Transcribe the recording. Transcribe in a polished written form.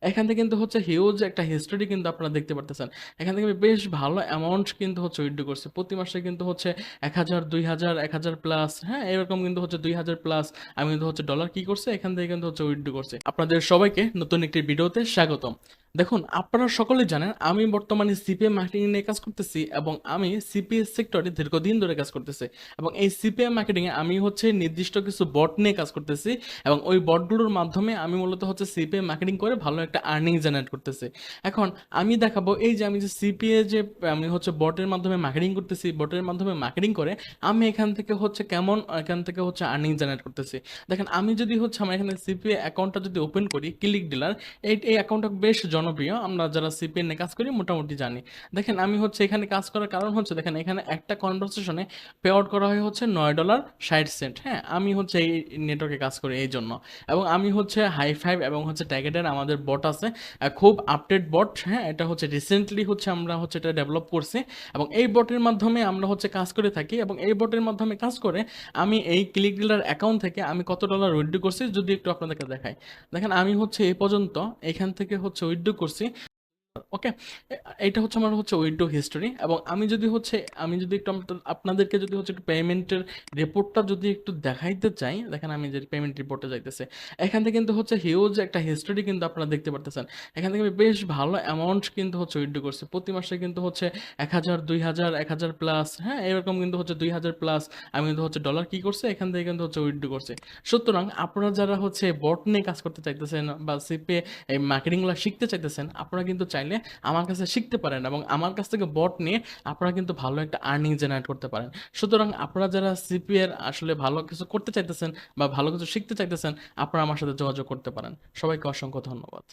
এখান থেকে কিন্তু হচ্ছে হিউজ একটা হিস্টোরি কিন্তু আপনারা দেখতে পারতেছেন। এখান থেকে আমি বেশ ভালো অ্যামাউন্ট কিন্তু হচ্ছে উইথড্র করছি। প্রতি মাসে কিন্তু হচ্ছে ১,০০০, ২,০০০, ১,০০০ প্লাস, হ্যাঁ? এরকম কিন্তু হচ্ছে ২,০০০ প্লাস আমি কিন্তু হচ্ছে ডলার কি করছি, এখান থেকে কিন্তু হচ্ছে উইথড্র করছি। আপনাদের সবাইকে নতুন একটি ভিডিওতে স্বাগতম। দেখুন, আপনারা সকলেই জানেন আমি বর্তমানে সিপিএম মার্কেটিং নিয়ে কাজ করতেছি এবং আমি সিপিএস সেক্টরে দীর্ঘদিন ধরে কাজ করতেছি। এবং এই সিপিএম মার্কেটিং এ আমি হচ্ছে নির্দিষ্ট কিছু বট নিয়ে কাজ করতেছি এবং ওই বটগুলোর মাধ্যমে আমি মূলত হচ্ছে সিপিএ মার্কেটিং করে ভালো একটা আর্নিং জেনারেট করতেছি। এখন আমি দেখাবো এই যে আমি যে সিপিএ যে আমি হচ্ছে বটের মাধ্যমে মার্কেটিং করতেছি, বটের মাধ্যমে মার্কেটিং করে আমি এখান থেকে হচ্ছে কেমন এখান থেকে হচ্ছে আর্নিং জেনারেট করতেছি। দেখেন আমি যদি হচ্ছে আমার এখানে সিপিএ অ্যাকাউন্টটা যদি ওপেন করি, ক্লিক ডিলার, এই অ্যাকাউন্টটা বেশ জনপ্রিয়। আমরা যারা সিপিএ নিয়ে কাজ করি মোটামুটি জানি। দেখেন আমি হচ্ছে এখানে কাজ করার কারণ হচ্ছে দেখেন এখানে একটা কনভারসেশনে পে আউট করা হয় হচ্ছে $9.60। হ্যাঁ, আমি হচ্ছে এই নেটওয়ার্কে কাজ করি এই জন্য। এবং আমি হচ্ছে হাই ফাইভ এবং হচ্ছে ট্যাগেটের আমাদের বট আছে, খুব আপডেট বট। হ্যাঁ, এটা হচ্ছে রিসেন্টলি হচ্ছে আমরা হচ্ছে এটা ডেভেলপ করছি এবং এই বটের মাধ্যমে আমরা হচ্ছে কাজ করে থাকি এবং এই বটের মাধ্যমে কাজ করে আমি এই ক্লিক ডিলার অ্যাকাউন্ট থেকে আমি কত ডলার উইথড্র করছি যদি একটু আপনাদেরকে দেখাই। দেখেন আমি হচ্ছে এই পর্যন্ত এখান থেকে হচ্ছে উইথড্র করছি। ওকে, এইটা হচ্ছে আমার হচ্ছে উইথড্র হিস্টোরি এবং আমি যদি একটু আপনাদেরকে যদি হচ্ছে একটু পেমেন্টের রিপোর্টটা যদি একটু দেখাইতে চাই, দেখেন আমি যে পেমেন্ট রিপোর্টে যাইতেছে, এখান থেকে কিন্তু হচ্ছে হিউজ একটা হিস্টোরি কিন্তু আপনারা দেখতে পারতেছেন। এখান থেকে আমি বেশ ভালো অ্যামাউন্ট কিন্তু হচ্ছে উইথড্র করছি। প্রতি মাসে কিন্তু হচ্ছে ১,০০০, ২,০০০, ১,০০০ প্লাস, হ্যাঁ? এরকম কিন্তু হচ্ছে ২,০০০ প্লাস আমি কিন্তু হচ্ছে ডলার কি করছি, এখান থেকে কিন্তু হচ্ছে উইথড্র করছি। সুতরাং আপনারা যারা হচ্ছে বট নিয়ে কাজ করতে চাইতেছেন বা সিপে এই মার্কেটিংগুলো শিখতে চাইতেছেন, আপনারা কিন্তু চাইলে আমার কাছে শিখতে পারেন এবং আমার কাছ থেকে বট নিয়ে আপনারা কিন্তু ভালো একটা আর্নিং জেনারেট করতে পারেন। সুতরাং আপনারা যারা সিপি এর আসলে ভালো কিছু করতে চাইতেছেন বা ভালো কিছু শিখতে চাইতেছেন, আপনারা আমার সাথে যোগাযোগ করতে পারেন। সবাইকে অসংখ্য ধন্যবাদ।